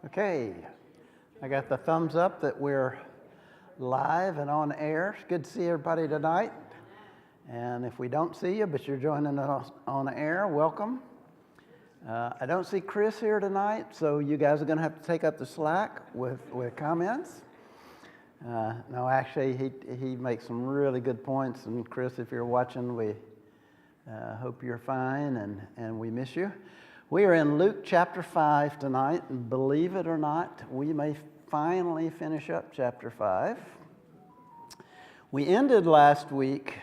Okay, I got the thumbs up that we're live and on air. It's good to see everybody tonight. And if we don't see you, but you're joining us on air, welcome. I don't see Chris here tonight, so you guys are going to have to take up the slack with comments. No, actually, he makes some really good points. And Chris, if you're watching, we hope you're fine, and we miss you. We are in Luke chapter 5 tonight, and believe it or not, we may finally finish up chapter 5. We ended last week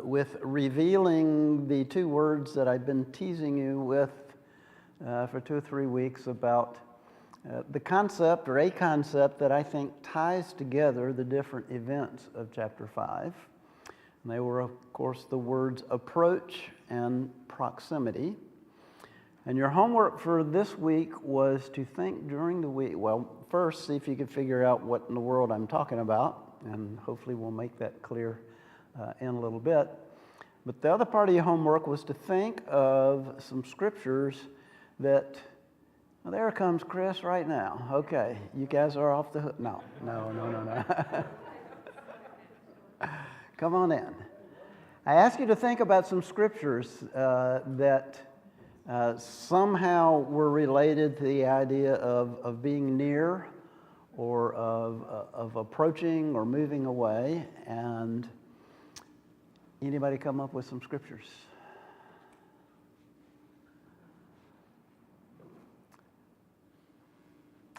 with revealing the two words that I've been teasing you with for 2 or 3 weeks about the concept, or a concept, that I think ties together the different events of chapter 5. And they were, of course, the words approach and proximity. And your homework for this week was to think during the week, well, first, see if you could figure out what in the world I'm talking about, and hopefully we'll make that clear in a little bit. But the other part of your homework was to think of some scriptures that, well, there comes Chris right now. Okay, you guys are off the hook. No. Come on in. I asked you to think about some scriptures that somehow were related to the idea of being near, or of approaching or moving away. And anybody come up with some scriptures?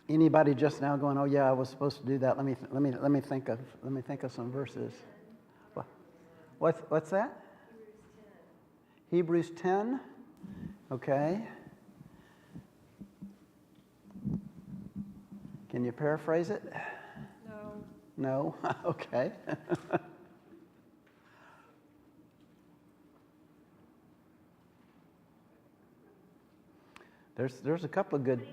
Anybody just now going, oh yeah, I was supposed to do that. Let me think of some verses. What's that? Hebrews 10. Okay. Can you paraphrase it? No? Okay. There's a couple of good.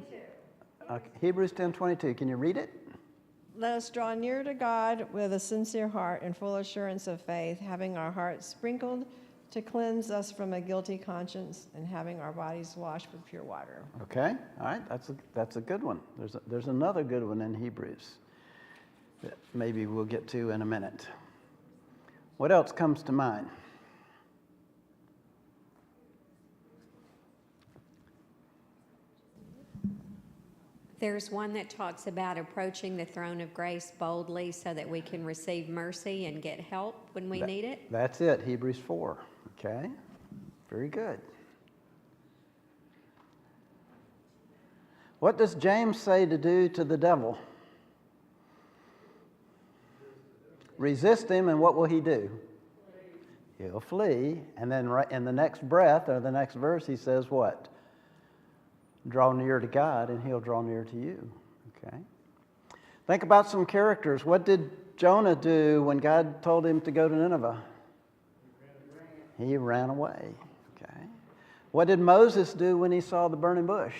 Hebrews 10:22. Can you read it? Let us draw near to God with a sincere heart and full assurance of faith, having our hearts sprinkled to cleanse us from a guilty conscience, and having our bodies washed with pure water. Okay, all right, that's a good one. There's another good one in Hebrews that maybe we'll get to in a minute. What else comes to mind? There's one that talks about approaching the throne of grace boldly so that we can receive mercy and get help when we need it. That's it, Hebrews 4. Okay, very good. What does James say to do to the devil? Resist him, and what will he do? He'll flee. And then right in the next breath, or the next verse, he says what? Draw near to God, and he'll draw near to you. Okay. Think about some characters. What did Jonah do when God told him to go to Nineveh? He ran away. Okay. What did Moses do when he saw the burning bush?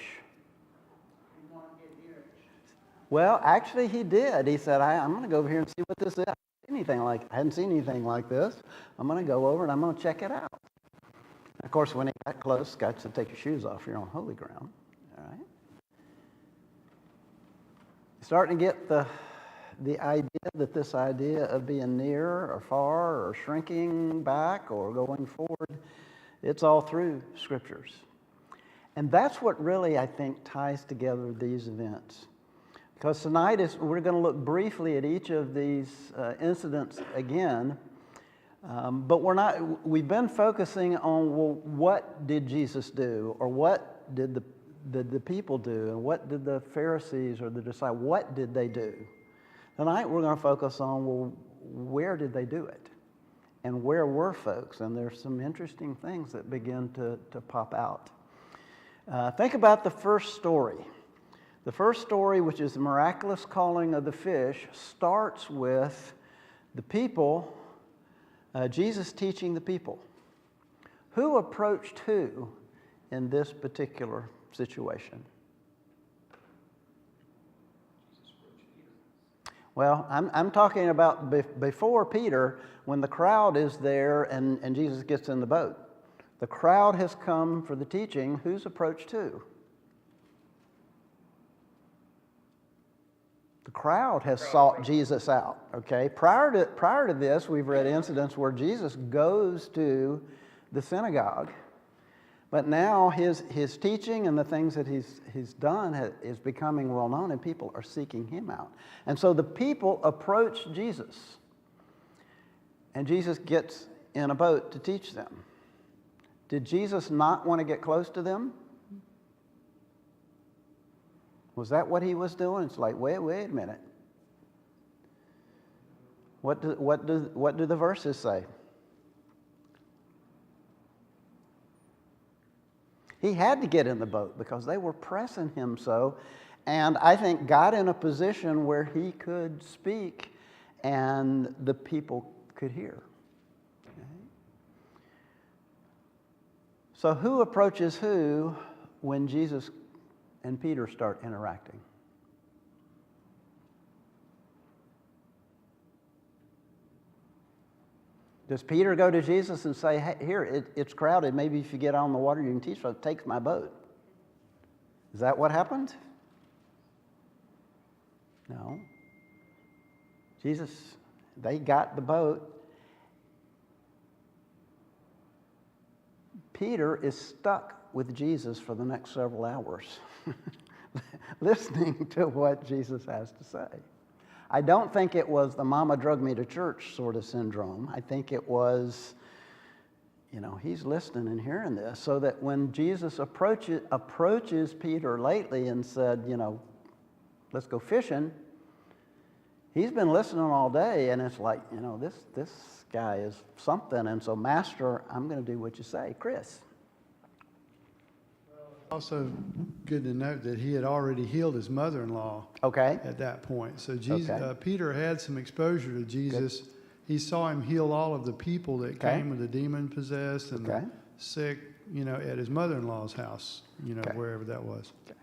Well, actually, he did. He said, I'm going to go over here and see what this is. I hadn't seen anything like this. I'm going to go over and I'm going to check it out. Of course, when he got close, God said, take your shoes off. You're on holy ground. All right. Starting to get the idea that this idea of being near or far or shrinking back or going forward, it's all through scriptures. And that's what really, I think, ties together these events. Because tonight we're going to look briefly at each of these incidents again, but we've been focusing on, well, what did Jesus do, or what did the people do, and what did the Pharisees or the disciples, what did they do? Tonight we're going to focus on, well, where did they do it? And where were folks? And there's some interesting things that begin to pop out. Think about the first story. The first story, which is the miraculous calling of the fish, starts with the people, Jesus teaching the people. Who approached who in this particular situation? Well, I'm talking about before Peter, when the crowd is there and Jesus gets in the boat. The crowd has come for the teaching. Who's approached who? The crowd has sought Jesus out, okay? Prior to this, we've read incidents where Jesus goes to the synagogue, but now his teaching and the things that he's done is becoming well known, and people are seeking him out. And so the people approach Jesus, and Jesus gets in a boat to teach them. Did Jesus not want to get close to them? Was that what he was doing? It's like, wait a minute. What do the verses say? He had to get in the boat because they were pressing him so, and I think got in a position where he could speak and the people could hear. Okay? So who approaches who when Jesus and Peter start interacting? Does Peter go to Jesus and say, hey, here, it's crowded, maybe if you get on the water you can teach, so take my boat? Is that what happened? No. Jesus, they got the boat. Peter is stuck with Jesus for the next several hours, listening to what Jesus has to say. I don't think it was the mama drug me to church sort of syndrome. I think it was, he's listening and hearing this, so that when Jesus approaches Peter lately and said, let's go fishing, he's been listening all day, and it's like, this guy is something, and so, Master, I'm going to do what you say. Chris. Also good to note that he had already healed his mother-in-law at that point. So Peter had some exposure to Jesus. Good. He saw him heal all of the people that came with the demon-possessed and the sick, at his mother-in-law's house, wherever that was. Okay.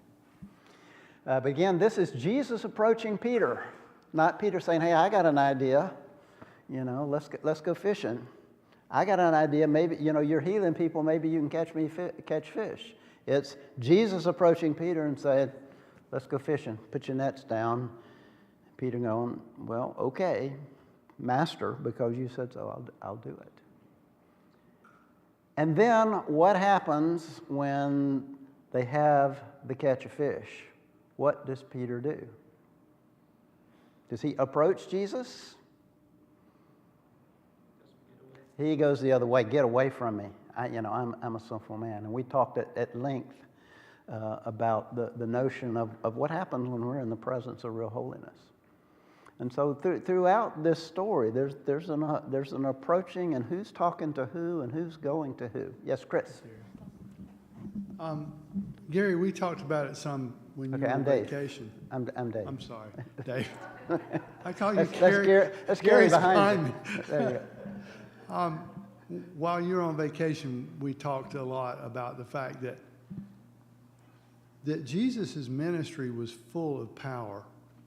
But again, this is Jesus approaching Peter, not Peter saying, hey, I got an idea, let's go fishing. I got an idea, maybe, you're healing people, maybe you can catch fish. It's Jesus approaching Peter and saying, let's go fishing, put your nets down. Peter going, well, okay, Master, because you said so, I'll do it. And then what happens when they have the catch of fish? What does Peter do? Does he approach Jesus? He goes the other way. Get away from me. I'm a sinful man. And we talked at length about the notion of what happens when we're in the presence of real holiness. And so throughout this story, there's an approaching, and who's talking to who and who's going to who. Yes, Chris. Gary, we talked about it some when you were on vacation. I'm Dave. I'm sorry, Dave. I call you that's Gary behind me. There you go. While you were on vacation, we talked a lot about the fact that Jesus' ministry was full of power.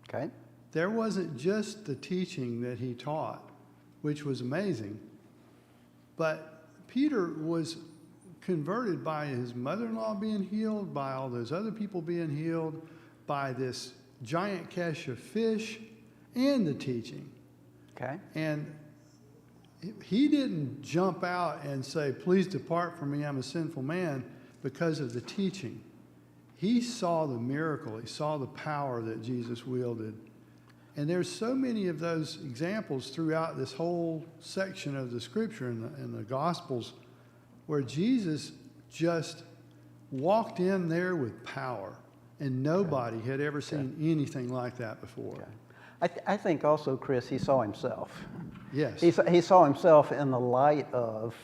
Okay. There wasn't just the teaching that he taught, which was amazing, but Peter was converted by his mother-in-law being healed, by all those other people being healed, by this giant catch of fish, and the teaching. Okay. And he didn't jump out and say, please depart from me, I'm a sinful man, because of the teaching. He saw the miracle. He saw the power that Jesus wielded. And there's so many of those examples throughout this whole section of the Scripture and the Gospels where Jesus just walked in there with power, and nobody had ever seen anything like that before. Okay. I think also, Chris, he saw himself. Yes. He saw himself in the light of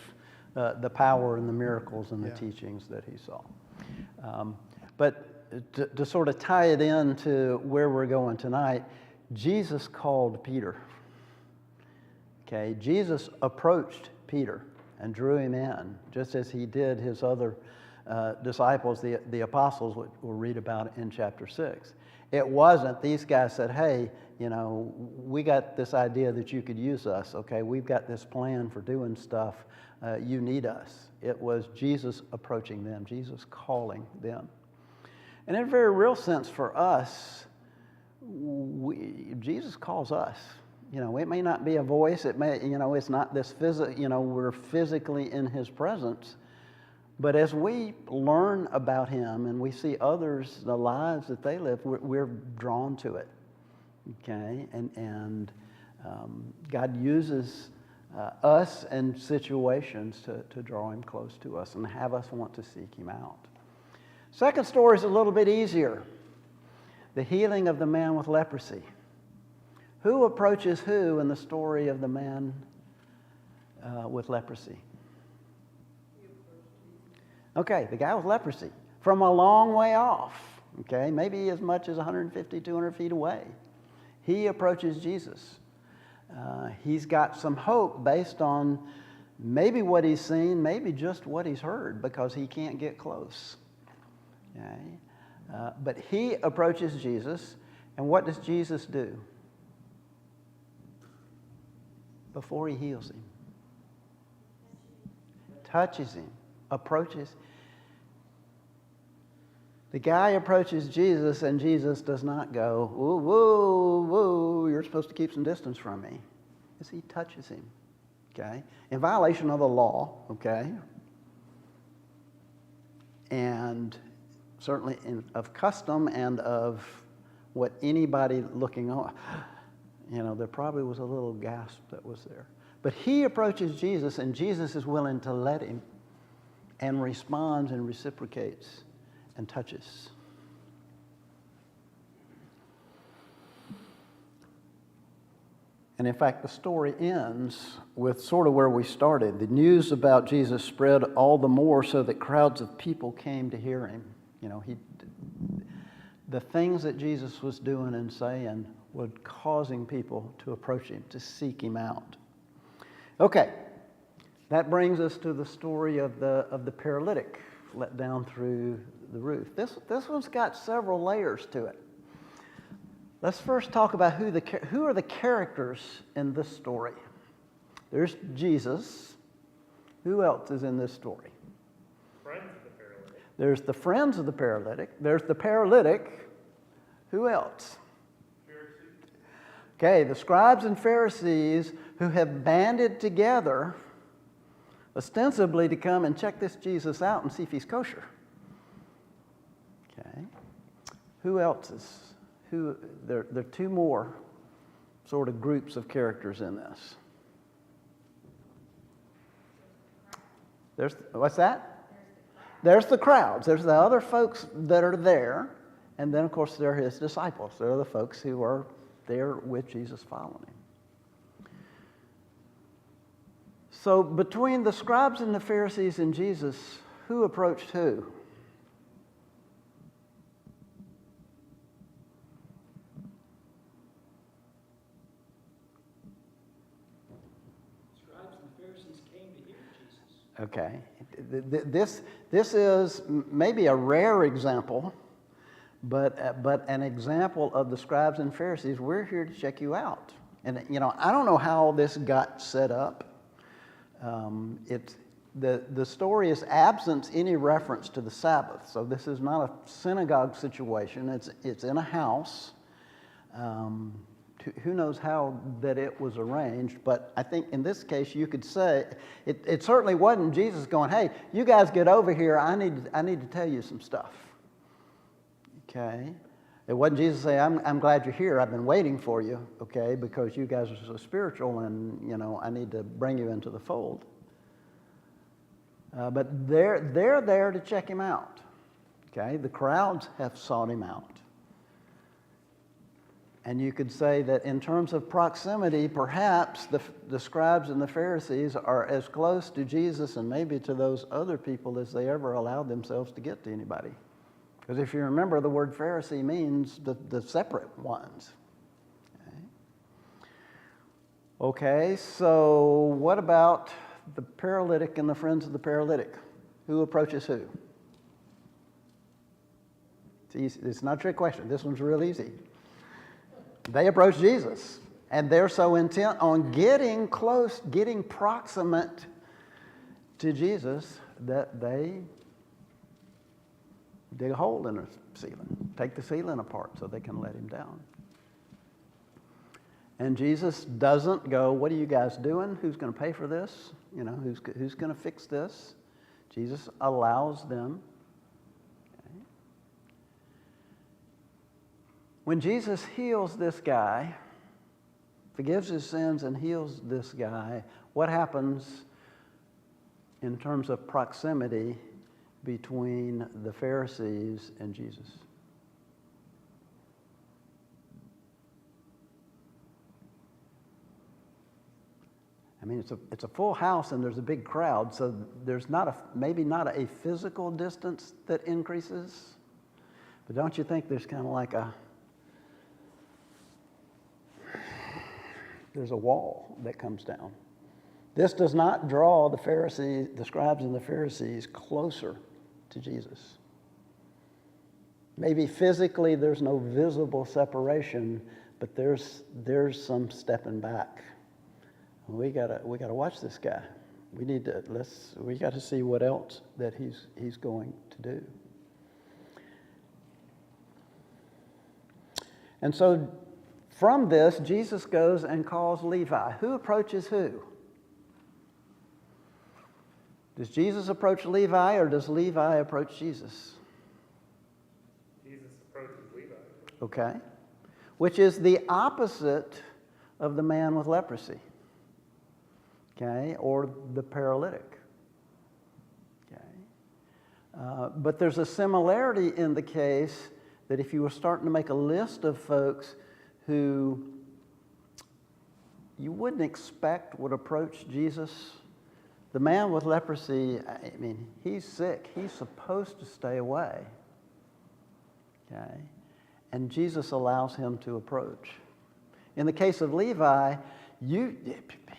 the power and the miracles and the teachings that he saw. But to sort of tie it into where we're going tonight, Jesus called Peter. Okay, Jesus approached Peter and drew him in, just as he did his other disciples, the apostles, which we'll read about in chapter 6. It wasn't, these guys said, hey, we got this idea that you could use us, okay? We've got this plan for doing stuff. You need us. It was Jesus approaching them, Jesus calling them. And in a very real sense for us, Jesus calls us. You know, it may not be a voice. It may, you know, it's not this we're physically in his presence. But as we learn about him and we see others, the lives that they live, we're drawn to it. Okay? And God uses us and situations to draw him close to us and have us want to seek him out. Second story is a little bit easier. The healing of the man with leprosy. Who approaches who in the story of the man with leprosy? Okay, the guy with leprosy from a long way off, okay, maybe as much as 150, 200 feet away. He approaches Jesus. He's got some hope based on maybe what he's seen, maybe just what he's heard, because he can't get close. Okay? But he approaches Jesus, and what does Jesus do before he heals him? Touches him, approaches. The guy approaches Jesus, and Jesus does not go, woo, woo, woo, you're supposed to keep some distance from me. As he touches him, okay? In violation of the law, okay? And certainly of custom and of what anybody looking on, you know, there probably was a little gasp that was there. But he approaches Jesus, and Jesus is willing to let him and responds and reciprocates and touches. And in fact, the story ends with sort of where we started. The news about Jesus spread all the more so that crowds of people came to hear him. You know, the things that Jesus was doing and saying were causing people to approach him, to seek him out. Okay, that brings us to the story of the paralytic let down through the roof. This one's got several layers to it. Let's first talk about who are the characters in this story. There's Jesus. Who else is in this story? Friends of the paralytic. There's the friends of the paralytic. There's the paralytic. Who else? Pharisees. Okay, the scribes and Pharisees who have banded together ostensibly to come and check this Jesus out and see if he's kosher. Okay. Who else is? There are two more sort of groups of characters in this. What's that? There's the crowds. There's the other folks that are there. And then, of course, there are his disciples. They're the folks who are there with Jesus following him. So between the scribes and the Pharisees and Jesus, who approached who? Scribes and Pharisees came to hear Jesus. Okay. This is maybe a rare example, but an example of the scribes and Pharisees. We're here to check you out. And, you know, I don't know how this got set up. The story is absent any reference to the Sabbath. So this is not a synagogue situation. It's in a house. Who knows how that it was arranged, but I think in this case you could say it certainly wasn't Jesus going, hey, you guys get over here, I need to tell you some stuff. Okay? It wasn't Jesus saying, I'm glad you're here, I've been waiting for you, okay, because you guys are so spiritual and, you know, I need to bring you into the fold. But they're there to check him out. Okay? The crowds have sought him out. And you could say that in terms of proximity, perhaps the scribes and the Pharisees are as close to Jesus and maybe to those other people as they ever allowed themselves to get to anybody. Because if you remember, the word Pharisee means the separate ones. Okay, so what about the paralytic and the friends of the paralytic? Who approaches who? It's easy. It's not a trick question. This one's real easy. They approach Jesus, and they're so intent on getting close, getting proximate to Jesus that they dig a hole in the ceiling, take the ceiling apart so they can let him down. And Jesus doesn't go, what are you guys doing? Who's going to pay for this? You know, who's going to fix this? Jesus allows them. Okay. When Jesus heals this guy, forgives his sins and heals this guy, what happens in terms of proximity between the Pharisees and Jesus? I mean, it's a full house and there's a big crowd, so there's maybe not a physical distance that increases, but don't you think there's kind of like there's a wall that comes down? This does not draw the Pharisees, the scribes and the Pharisees closer to Jesus. Maybe physically there's no visible separation, but there's some stepping back. We gotta watch this guy. We gotta see what else that he's going to do. And so from this, Jesus goes and calls Levi. Who approaches who? Does Jesus approach Levi or does Levi approach Jesus? Jesus approaches Levi. Okay. Which is the opposite of the man with leprosy. Okay, or the paralytic. Okay. But there's a similarity in the case that if you were starting to make a list of folks who you wouldn't expect would approach Jesus, the man with leprosy, I mean, he's sick. He's supposed to stay away. Okay? And Jesus allows him to approach. In the case of Levi,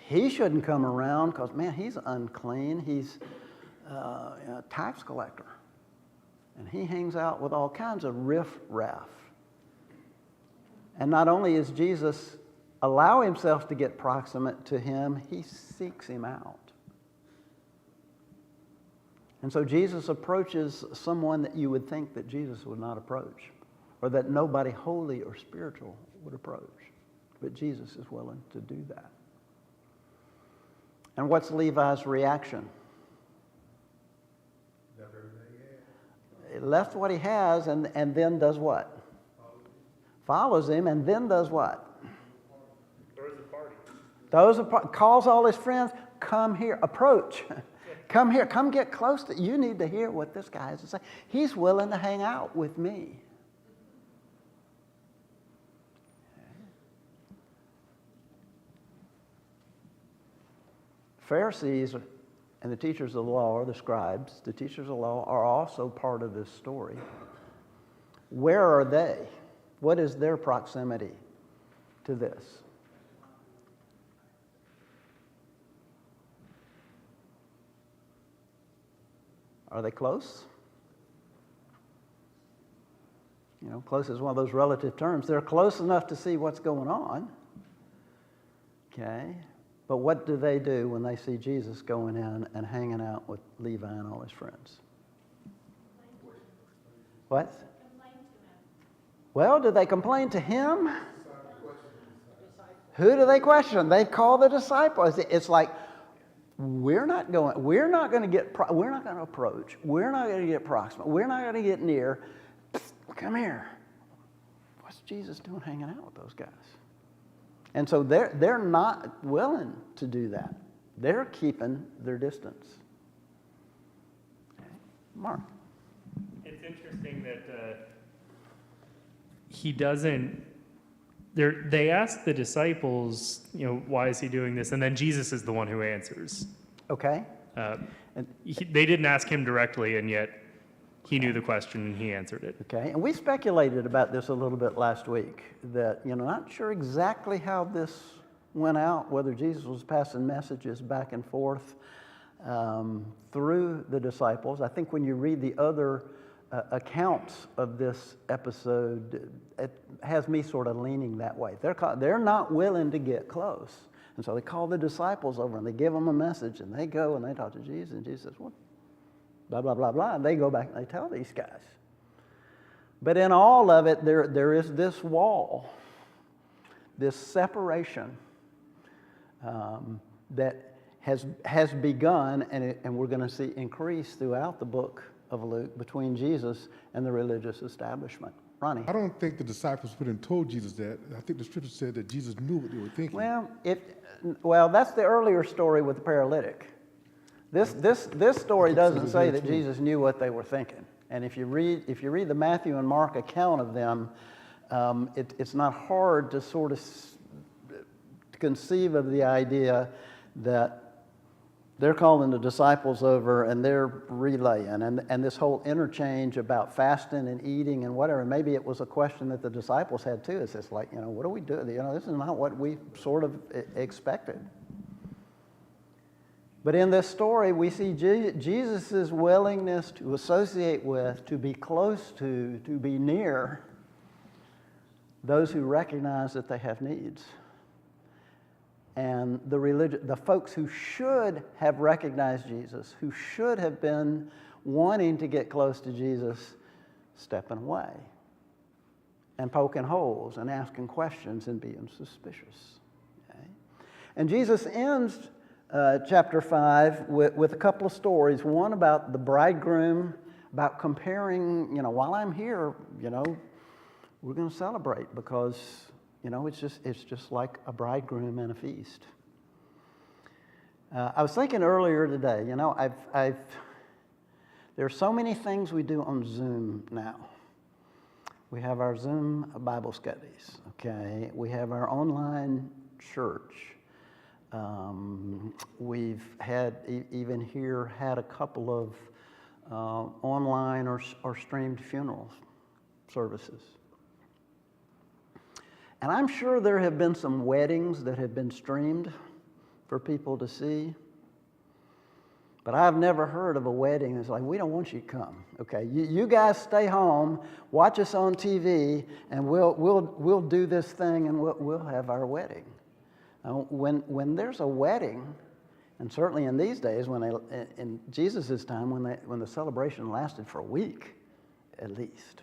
he shouldn't come around because, man, he's unclean. He's a tax collector. And he hangs out with all kinds of riff-raff. And not only is Jesus allow himself to get proximate to him, he seeks him out. And so Jesus approaches someone that you would think that Jesus would not approach, or that nobody holy or spiritual would approach. But Jesus is willing to do that. And what's Levi's reaction? He left what he has and then does what? Follows him and then does what? Throws a party. Calls all his friends, come here, approach. Come here, come get close to, you need to hear what this guy has to say. He's willing to hang out with me. Pharisees and the teachers of the law, or the scribes, the teachers of the law, are also part of this story. Where are they? What is their proximity to this? Are they close? You know, close is one of those relative terms. They're close enough to see what's going on. Okay? But what do they do when they see Jesus going in and hanging out with Levi and all his friends? What? Well, do they complain to him? Who do they question? They call the disciples. It's like, we're not going to approach. We're not going to get proximate. We're not going to get near. Come here. What's Jesus doing hanging out with those guys? And so they're not willing to do that. They're keeping their distance. Okay. Mark. It's interesting that he doesn't. They ask the disciples, why is he doing this? And then Jesus is the one who answers. Okay. They didn't ask him directly, and yet he knew the question and he answered it. Okay. And we speculated about this a little bit last week, that, not sure exactly how this went out, whether Jesus was passing messages back and forth through the disciples. I think when you read the other accounts of this episode, it has me sort of leaning that way. They're not willing to get close. And so they call the disciples over and they give them a message and they go and they talk to Jesus and Jesus says, what? Blah, blah, blah, blah. And they go back and they tell these guys. But in all of it, there is this wall this separation that has begun, and we're going to see increase throughout the book of Luke between Jesus and the religious establishment. Ronnie? I don't think the disciples went and told Jesus that. I think the scripture said that Jesus knew what they were thinking. Well, that's the earlier story with the paralytic. This story doesn't say that Jesus knew what they were thinking. And if you read the Matthew and Mark account of them, it's not hard to sort of conceive of the idea that they're calling the disciples over and they're relaying, and this whole interchange about fasting and eating and whatever. Maybe it was a question that the disciples had too. It's just like, what do we do? This is not what we sort of expected. But in this story, we see Jesus' willingness to associate with, to be close to be near those who recognize that they have needs. And the folks who should have recognized Jesus, who should have been wanting to get close to Jesus, stepping away and poking holes and asking questions and being suspicious. Okay? And Jesus ends chapter 5 with a couple of stories. One about the bridegroom, about comparing, while I'm here, we're going to celebrate because it's just like a bridegroom and a feast. I was thinking earlier today, there are so many things we do on Zoom now. We have our Zoom Bible studies, okay? We have our online church. We've had, even here, had a couple of online or streamed funeral services. And I'm sure there have been some weddings that have been streamed for people to see. But I've never heard of a wedding that's like, we don't want you to come. Okay, you guys stay home, watch us on TV, and we'll do this thing, and we'll have our wedding. When there's a wedding, and certainly in these days, in Jesus' time, when the celebration lasted for a week, at least.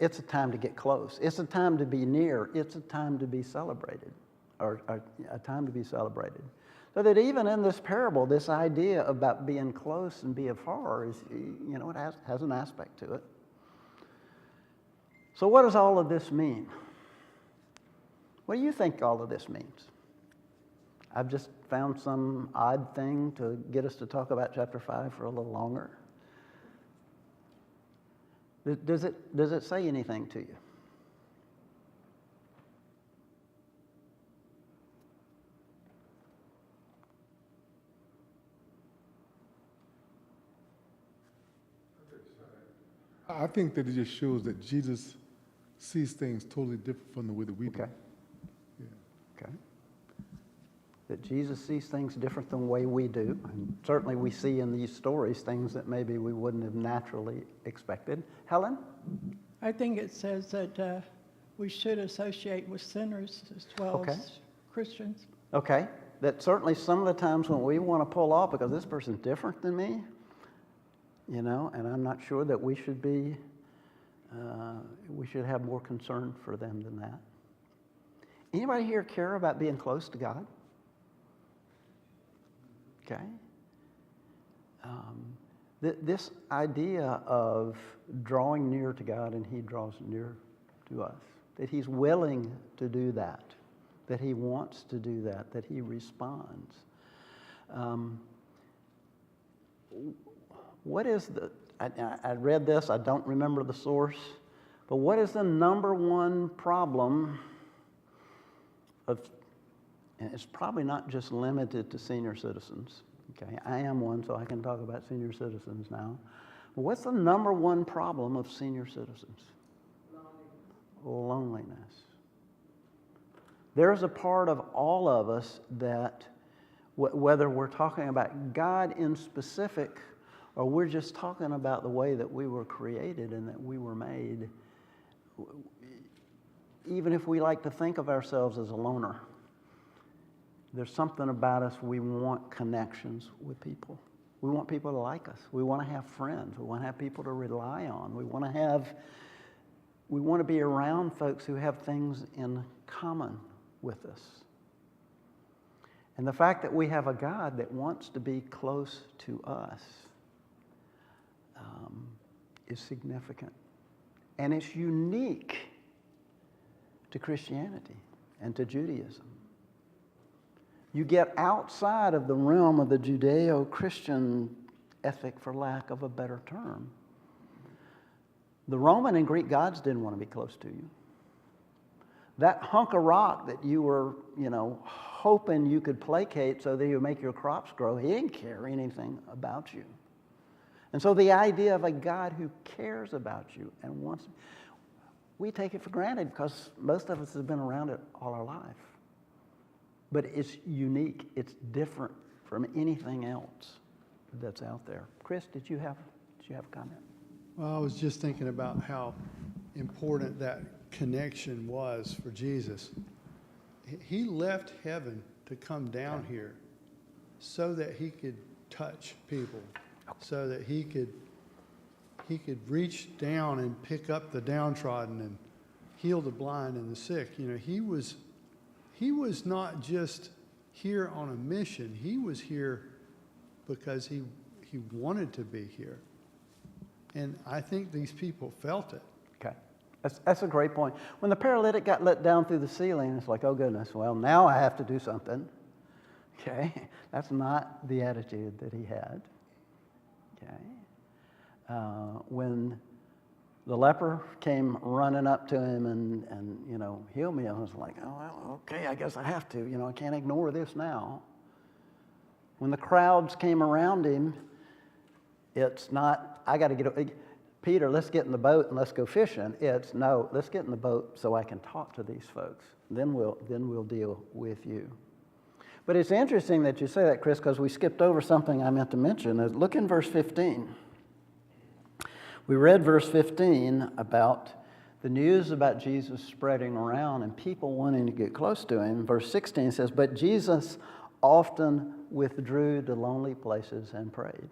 It's a time to get close. It's a time to be near. It's a time to be celebrated, or a time to be celebrated. So that even in this parable, this idea about being close and being far is, it has an aspect to it. So what does all of this mean? What do you think all of this means? I've just found some odd thing to get us to talk about chapter 5 for a little longer. Does it say anything to you? I think that it just shows that Jesus sees things totally different from the way that we do. Okay. Okay. That Jesus sees things different than the way we do. And certainly we see in these stories things that maybe we wouldn't have naturally expected. Helen? I think it says that we should associate with sinners as well as Christians. Okay. That certainly some of the times when we want to pull off because this person's different than me, and I'm not sure that we should have more concern for them than that. Anybody here care about being close to God? Okay. This idea of drawing near to God and He draws near to us, that He's willing to do that He wants to do that He responds. What is I read this, I don't remember the source, but what is the number one problem and it's probably not just limited to senior citizens. Okay, I am one, so I can talk about senior citizens now. But what's the number one problem of senior citizens? Loneliness. There's a part of all of us that, whether we're talking about God in specific, or we're just talking about the way that we were created and that we were made, even if we like to think of ourselves as a loner, there's something about us, we want connections with people. We want people to like us. We want to have friends. We want to have people to rely on. We want to have we want to be around folks who have things in common with us. And the fact that we have a God that wants to be close to us is significant. And it's unique to Christianity and to Judaism. You get outside of the realm of the Judeo-Christian ethic, for lack of a better term. The Roman and Greek gods didn't want to be close to you. That hunk of rock that you were, hoping you could placate so that you would make your crops grow, he didn't care anything about you. And so the idea of a God who cares about you and wants, we take it for granted because most of us have been around it all our life. But it's unique. It's different from anything else that's out there. Chris, did you have a comment? Well, I was just thinking about how important that connection was for Jesus. He left heaven to come down here so that he could touch people, so that he could reach down and pick up the downtrodden and heal the blind and the sick. He was not just here on a mission. He was here because he wanted to be here. And I think these people felt it. Okay. That's a great point. When the paralytic got let down through the ceiling, it's like, oh goodness, well, now I have to do something. Okay? That's not the attitude that he had. Okay? When the leper came running up to him and heal me, I was like, oh, well, okay, I guess I have to. I can't ignore this now. When the crowds came around him, it's not, I got to get, Peter, let's get in the boat and let's go fishing. It's, no, let's get in the boat so I can talk to these folks. Then we'll deal with you. But it's interesting that you say that, Chris, because we skipped over something I meant to mention. Look in verse 15. We read verse 15 about the news about Jesus spreading around and people wanting to get close to him. Verse 16 says, but Jesus often withdrew to lonely places and prayed.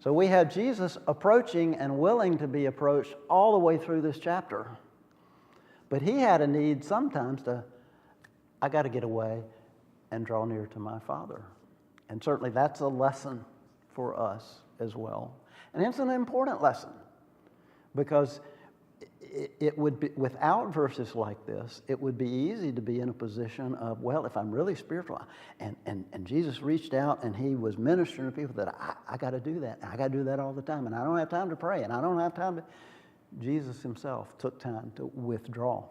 So we have Jesus approaching and willing to be approached all the way through this chapter. But he had a need sometimes I got to get away and draw near to my Father. And certainly that's a lesson for us as well. And it's an important lesson because it would be, without verses like this, it would be easy to be in a position of, well, if I'm really spiritual, and Jesus reached out and he was ministering to people, that I got to do that. I got to do that all the time, and I don't have time to pray, and I don't have time to. Jesus himself took time to withdraw,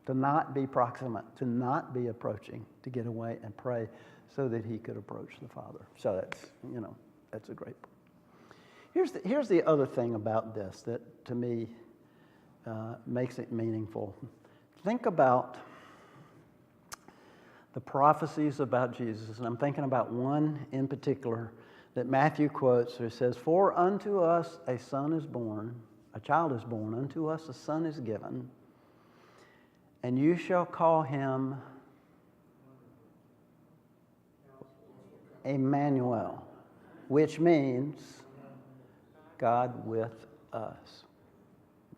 to not be proximate, to not be approaching, to get away and pray so that he could approach the Father. So that's a great point. Here's the other thing about this that, to me, makes it meaningful. Think about the prophecies about Jesus, and I'm thinking about one in particular that Matthew quotes, where it says, for unto us a son is born, a child is born, unto us a son is given, and you shall call him Emmanuel, which means God with us.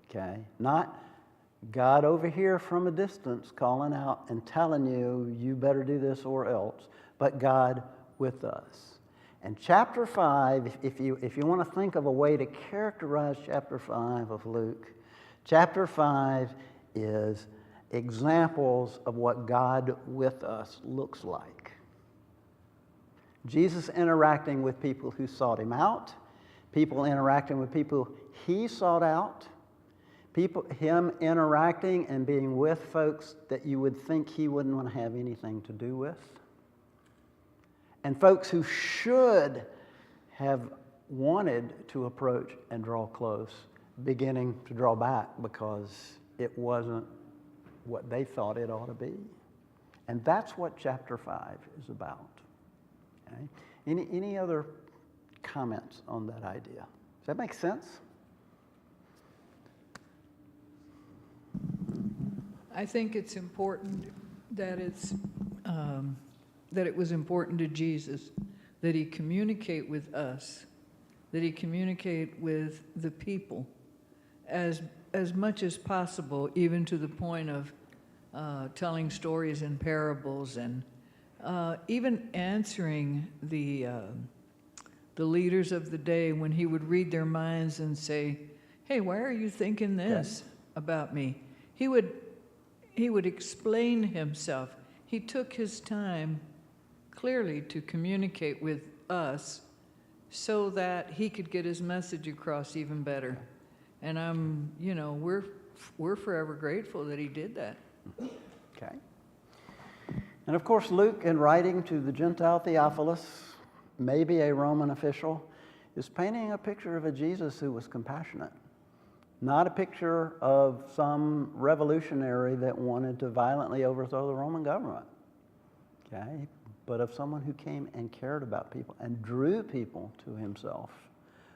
Okay? Not God over here from a distance calling out and telling you, you better do this or else, but God with us. And chapter 5, if you want to think of a way to characterize chapter 5 of Luke, chapter 5 is examples of what God with us looks like. Jesus interacting with people who sought him out, people interacting with people he sought out, him interacting and being with folks that you would think he wouldn't want to have anything to do with, and folks who should have wanted to approach and draw close, beginning to draw back because it wasn't what they thought it ought to be. And that's what chapter 5 is about. Okay? Any other comments on that idea? Does that make sense? I think it's important that that it was important to Jesus that he communicate with us, that he communicate with the people as as much as possible, even to the point of telling stories in parables, and even answering the leaders of the day when he would read their minds and say, "Hey, why are you thinking this about me?" He would explain himself. He took his time clearly to communicate with us so that he could get his message across even better. And we're forever grateful that he did that. Okay. And of course, Luke, in writing to the Gentile Theophilus, maybe a Roman official, is painting a picture of a Jesus who was compassionate. Not a picture of some revolutionary that wanted to violently overthrow the Roman government. Okay? But of someone who came and cared about people and drew people to himself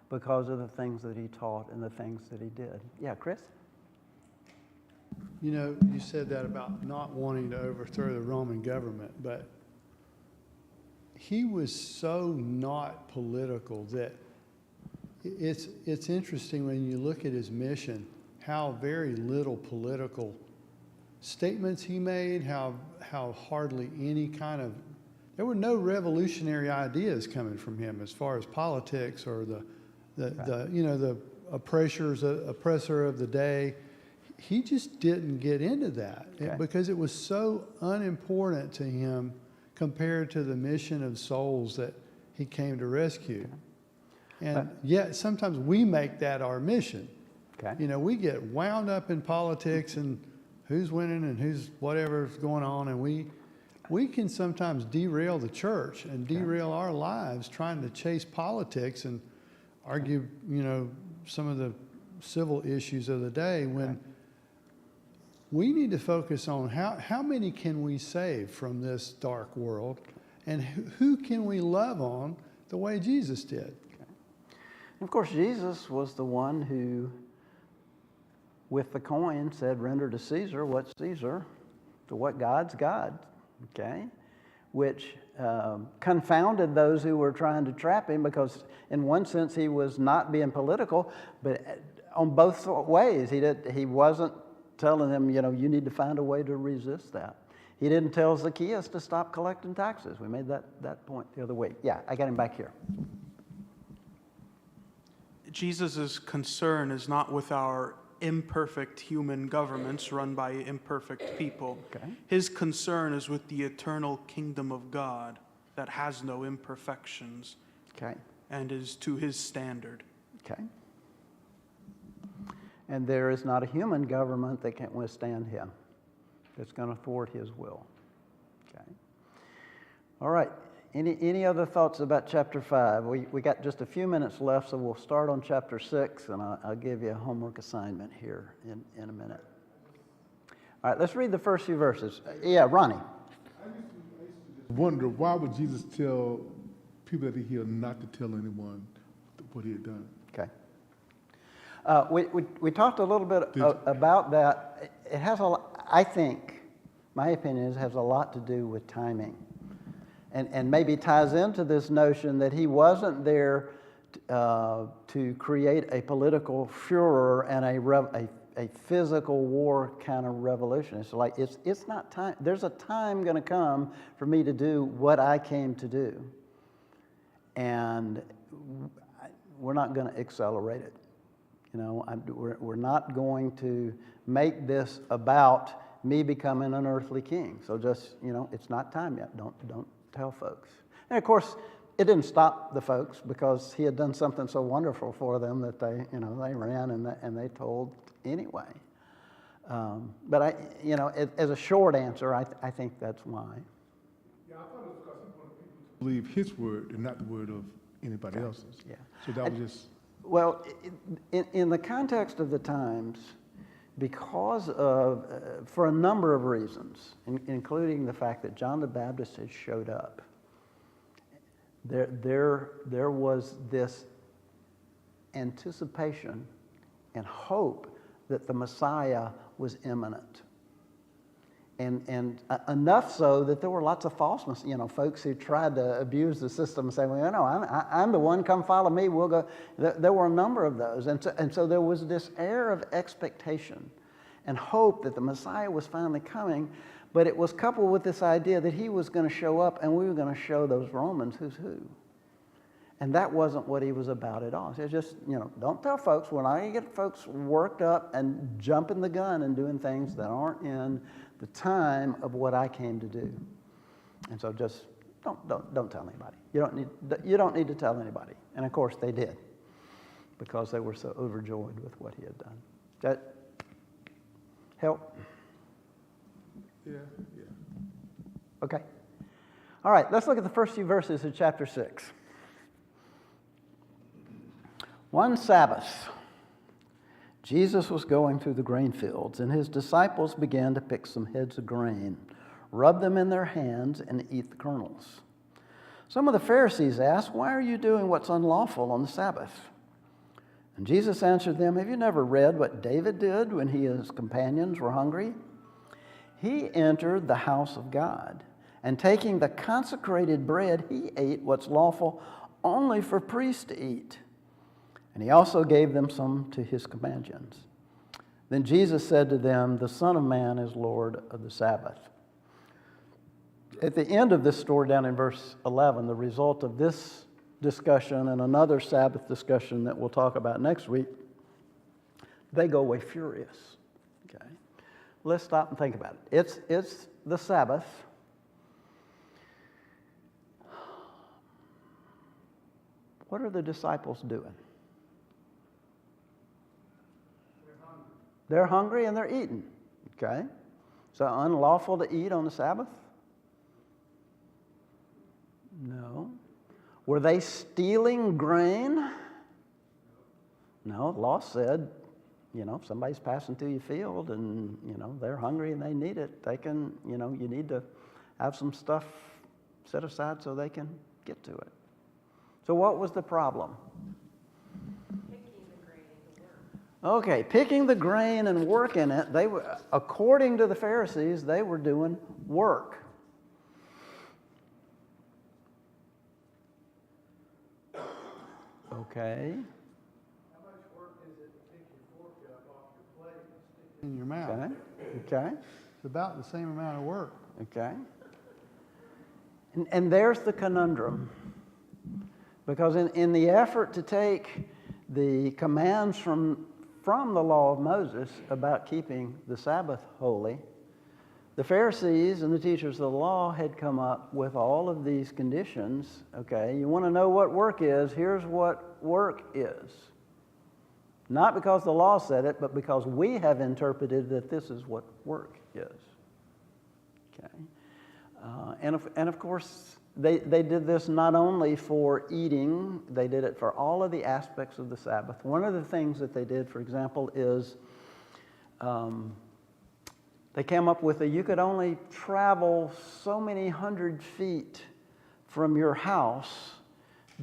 because of the things that he taught and the things that he did. Yeah, Chris? You know, you said that about not wanting to overthrow the Roman government, but he was so not political that it's interesting when you look at his mission, how very little political statements he made, how hardly any kind of, there were no revolutionary ideas coming from him as far as politics or the oppressor of the day. He just didn't get into that because it was so unimportant to him compared to the mission of souls that he came to rescue. And yet sometimes we make that our mission. You know, we get wound up in politics and who's winning and who's whatever's going on, and we can sometimes derail the church and derail our lives trying to chase politics and argue, you know, some of the civil issues of the day when we need to focus on how many can we save from this dark world, and who can we love on the way Jesus did. And of course, Jesus was the one who, with the coin, said, "Render to Caesar what's Caesar, to what God's God," okay? Which confounded those who were trying to trap him, because in one sense he was not being political, but on both ways. He wasn't telling them, you know, you need to find a way to resist that. He didn't tell Zacchaeus to stop collecting taxes. We made that point the other week. Yeah, I got him back here. Jesus' concern is not with our imperfect human governments run by imperfect people. His concern is with the eternal kingdom of God that has no imperfections and is to his standard. And there is not a human government that can withstand him, that's going to thwart his will. All right. Any other thoughts about chapter 5? We got just a few minutes left, so we'll start on chapter 6, and I'll give you a homework assignment here in a minute. All right, let's read the first few verses. Yeah, Ronnie. I used to wonder, why would Jesus tell people that he healed not to tell anyone what he had done? We talked a little bit about that. It has I think, my opinion is, it has a lot to do with timing. And maybe ties into this notion that he wasn't there to create a political furor and a physical war kind of revolution. It's like, it's not time. There's a time going to come for me to do what I came to do. And we're not going to accelerate it. You know, we're not going to make this about me becoming an earthly king. So just, you know, it's not time yet. Don't tell folks. And of course, it didn't stop the folks, because he had done something so wonderful for them that they ran and they told anyway. But as a short answer, I think that's why. Yeah, I thought it was because he wanted people to believe his word and not the word of anybody else's. Yeah. So that was just. Well, in the context of the times, because of, for a number of reasons, including the fact that John the Baptist had showed up, there was this anticipation and hope that the Messiah was imminent. And enough so that there were lots of false, folks who tried to abuse the system and say, well, no, I'm the one, come follow me, we'll go. There were a number of those. And so there was this air of expectation and hope that the Messiah was finally coming, but it was coupled with this idea that he was going to show up and we were going to show those Romans who's who. And that wasn't what he was about at all. It's just, don't tell folks. We're not going to get folks worked up and jumping the gun and doing things that aren't in the time of what I came to do. And so just don't tell anybody. You don't need to tell anybody. And of course they did, because they were so overjoyed with what he had done. That help? Yeah. Okay. All right, let's look at the first few verses of chapter 6. One Sabbath, Jesus was going through the grain fields, and his disciples began to pick some heads of grain, rub them in their hands, and eat the kernels. Some of the Pharisees asked, "Why are you doing what's unlawful on the Sabbath?" And Jesus answered them, "Have you never read what David did when he and his companions were hungry? He entered the house of God, and taking the consecrated bread, he ate what's lawful only for priests to eat. And he also gave them some to his companions. Then Jesus said to them, 'The Son of Man is Lord of the Sabbath.'" At the end of this story, down in verse 11, the result of this discussion and another Sabbath discussion that we'll talk about next week, they go away furious. Okay, let's stop and think about it. It's the Sabbath. What are the disciples doing? They're hungry and they're eating. Okay? So unlawful to eat on the Sabbath? No. Were they stealing grain? No. The law said, if somebody's passing through your field and, they're hungry and they need it, they can, you need to have some stuff set aside so they can get to it. So what was the problem? Okay, picking the grain and working it, they were, according to the Pharisees, they were doing work. Okay. How much work is it to pick your fork up off your plate and stick it in your mouth? Okay. It's about the same amount of work. Okay. And there's the conundrum. Because in the effort to take the commands from the law of Moses about keeping the Sabbath holy, the Pharisees and the teachers of the law had come up with all of these conditions. Okay, you want to know what work is, here's what work is. Not because the law said it, but because we have interpreted that this is what work is. Okay, and of course, they did this not only for eating, they did it for all of the aspects of the Sabbath. One of the things that they did, for example, is they came up with you could only travel so many 100 feet from your house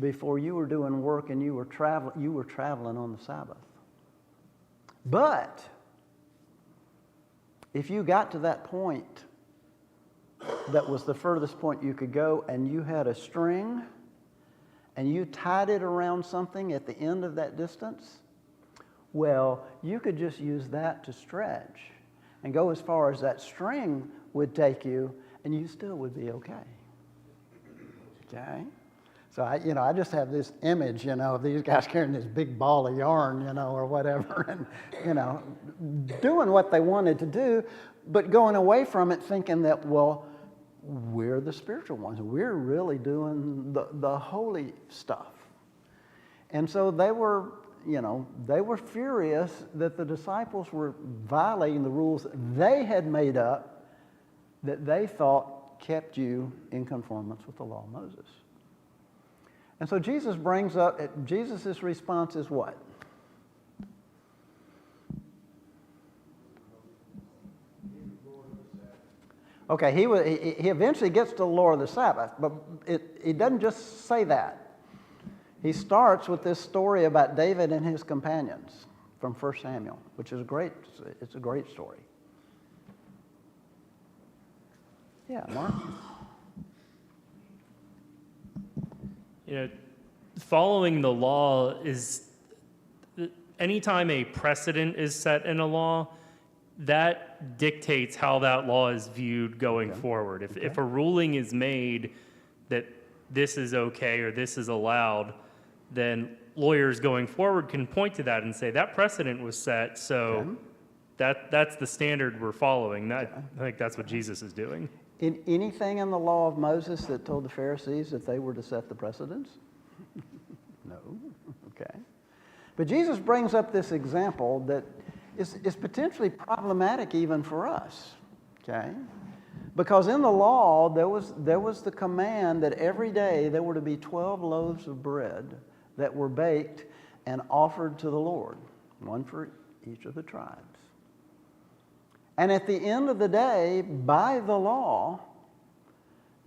before you were doing work and you were traveling on the Sabbath. But if you got to that point, that was the furthest point you could go, and you had a string and you tied it around something at the end of that distance, well, you could just use that to stretch and go as far as that string would take you, and you still would be okay. Okay? So I just have this image, of these guys carrying this big ball of yarn, or whatever, and, doing what they wanted to do, but going away from it thinking that, well, we're the spiritual ones. We're really doing the holy stuff. And so they were furious that the disciples were violating the rules they had made up that they thought kept you in conformance with the law of Moses. And so Jesus brings up, Jesus' response is what? Okay, he eventually gets to the Lord of the Sabbath, but he doesn't just say that. He starts with this story about David and his companions from 1 Samuel, which is it's a great story. Yeah, Mark? You know, following the law is, anytime a precedent is set in a law, that dictates how that law is viewed going forward. If a ruling is made that this is okay or this is allowed, then lawyers going forward can point to that and say, that precedent was set, so that's the standard we're following. I think that's what Jesus is doing. Anything in the law of Moses that told the Pharisees that they were to set the precedents? No. Okay. But Jesus brings up this example that is potentially problematic even for us. Okay? Because in the law, there was the command that every day there were to be 12 loaves of bread that were baked and offered to the Lord, one for each of the tribes. And at the end of the day, by the law,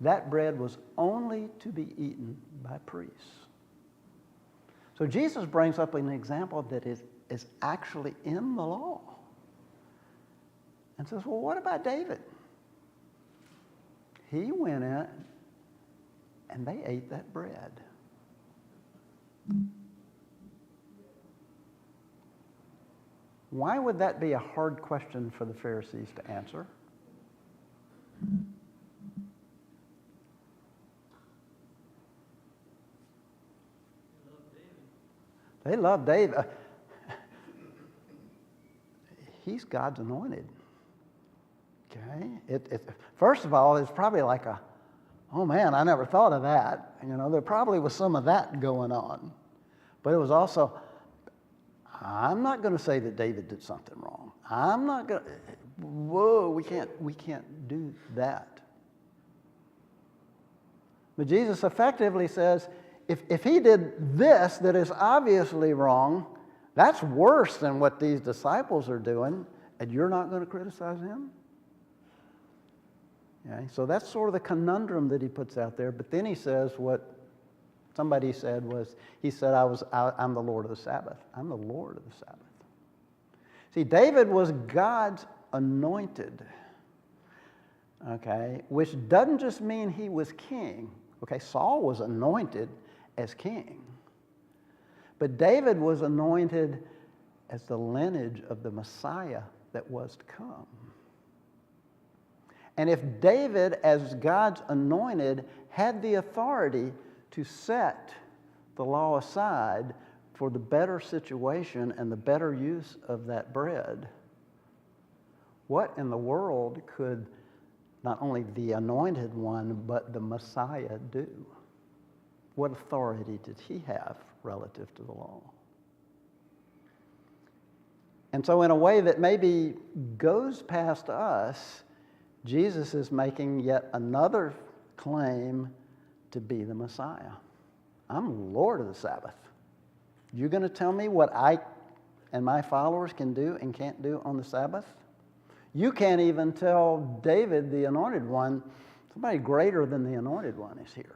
that bread was only to be eaten by priests. So Jesus brings up an example that is actually in the law. And says, well, what about David? He went in and they ate that bread. Why would that be a hard question for the Pharisees to answer? They love David. He's God's anointed. Okay? First of all, it's probably like oh man, I never thought of that. You know, there probably was some of that going on. But it was also, I'm not going to say that David did something wrong. I'm not going to, whoa, we can't do that. But Jesus effectively says, if he did this that is obviously wrong, that's worse than what these disciples are doing, and you're not going to criticize him? Okay, so that's sort of the conundrum that he puts out there. But then he says what somebody said was, he said, I'm the Lord of the Sabbath. I'm the Lord of the Sabbath. See, David was God's anointed, okay, which doesn't just mean he was king. Okay, Saul was anointed as king. But David was anointed as the lineage of the Messiah that was to come. And if David, as God's anointed, had the authority to set the law aside for the better situation and the better use of that bread, what in the world could not only the anointed one, but the Messiah do? What authority did he have relative to the law? And so in a way that maybe goes past us, Jesus is making yet another claim to be the Messiah. I'm Lord of the Sabbath. You're going to tell me what I and my followers can do and can't do on the Sabbath? You can't even tell David, the anointed one, somebody greater than the anointed one is here.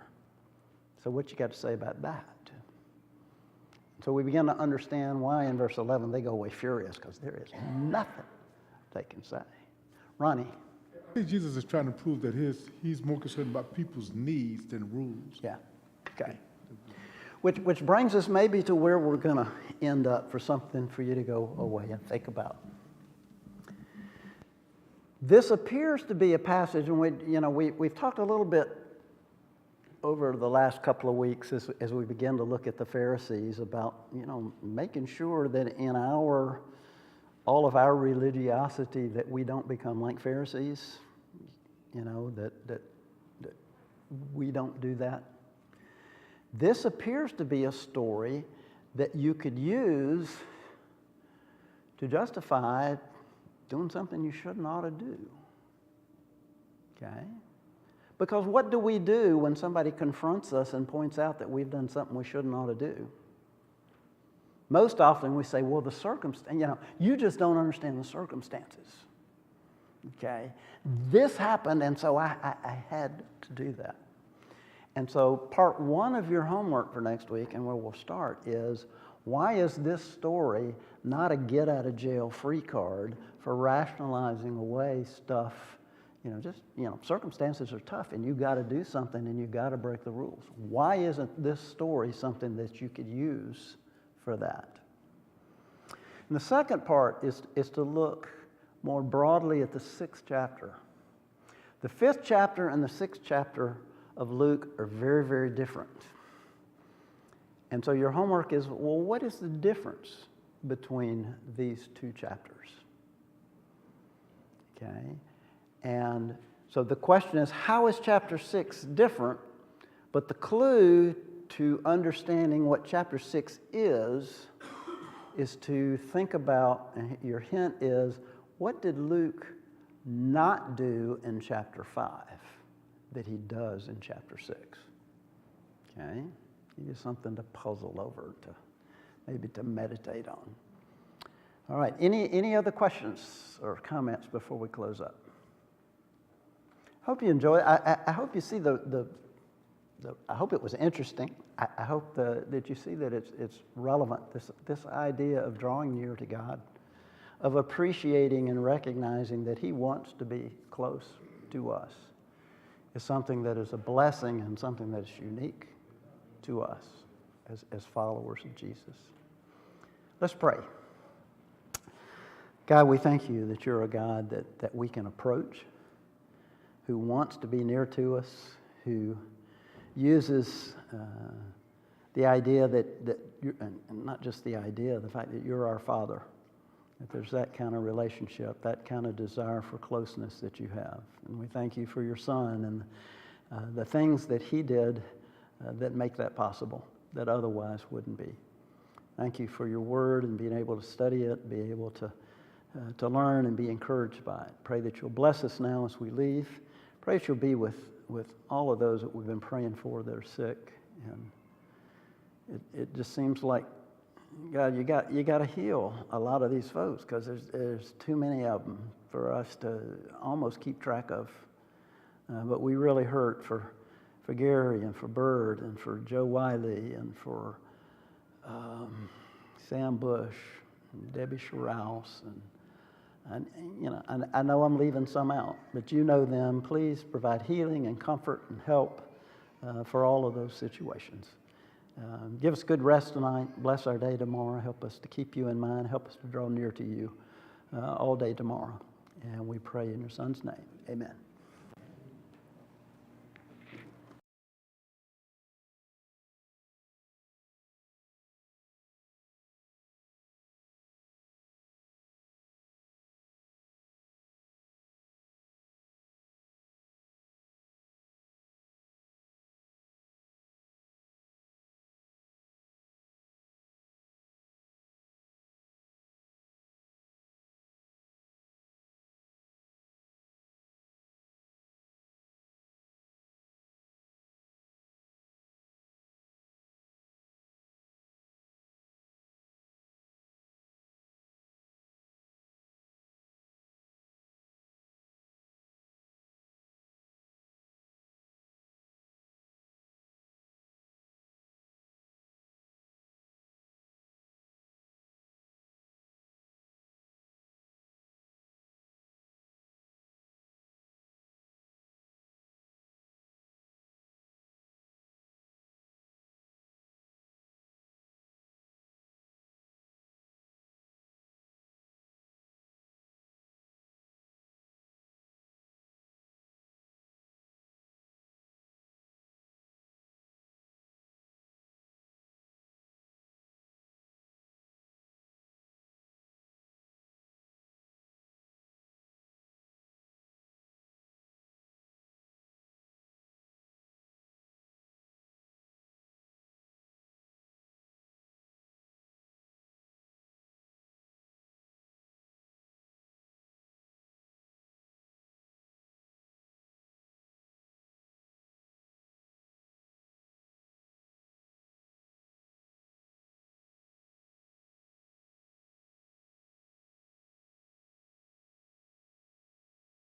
So what you got to say about that? So we begin to understand why in verse 11 they go away furious, because there is nothing they can say. Ronnie. I think Jesus is trying to prove that he's more concerned about people's needs than rules. Yeah, okay. Which brings us maybe to where we're going to end up, for something for you to go away and think about. This appears to be a passage, and we've talked a little bit over the last couple of weeks as we begin to look at the Pharisees about, making sure that in all of our religiosity that we don't become like Pharisees, that we don't do that. This appears to be a story that you could use to justify doing something you shouldn't ought to do. Okay? Because what do we do when somebody confronts us and points out that we've done something we shouldn't ought to do? Most often we say, well, the circumstance, you just don't understand the circumstances. Okay? This happened, and so I had to do that. And so part one of your homework for next week, and where we'll start, is why is this story not a get-out-of-jail-free card for rationalizing away stuff circumstances are tough and you got to do something and you got to break the rules. Why isn't this story something that you could use for that? And the second part is to look more broadly at the 6th chapter. The 5th chapter and the 6th chapter of Luke are very, very different. And so your homework is, well, what is the difference between these two chapters? Okay? And so the question is, how is chapter 6 different? But the clue to understanding what chapter 6 is to think about, and your hint is, what did Luke not do in chapter 5 that he does in chapter 6? Okay? Give you something to puzzle over, maybe to meditate on. All right, any other questions or comments before we close up? Hope you enjoy it. I hope you see I hope it was interesting. I hope that you see that it's relevant. This idea of drawing near to God, of appreciating and recognizing that He wants to be close to us, is something that is a blessing and something that is unique to us as followers of Jesus. Let's pray. God, we thank you that you're a God that we can approach, who wants to be near to us, who uses the idea that you're, and not just the idea, the fact that you're our Father, that there's that kind of relationship, that kind of desire for closeness that you have. And we thank you for your Son and the things that He did that make that possible, that otherwise wouldn't be. Thank you for your word and being able to study it, be able to learn and be encouraged by it. Pray that you'll bless us now as we leave. Pray that you'll be with all of those that we've been praying for that are sick. And it just seems like, God, you got to heal a lot of these folks, because there's too many of them for us to almost keep track of. But we really hurt for Gary and for Bird and for Joe Wiley and for Sam Bush and Debbie Sherrouse and I know I'm leaving some out, but you know them. Please provide healing and comfort and help for all of those situations. Give us good rest tonight. Bless our day tomorrow. Help us to keep you in mind. Help us to draw near to you all day tomorrow. And we pray in your Son's name. Amen.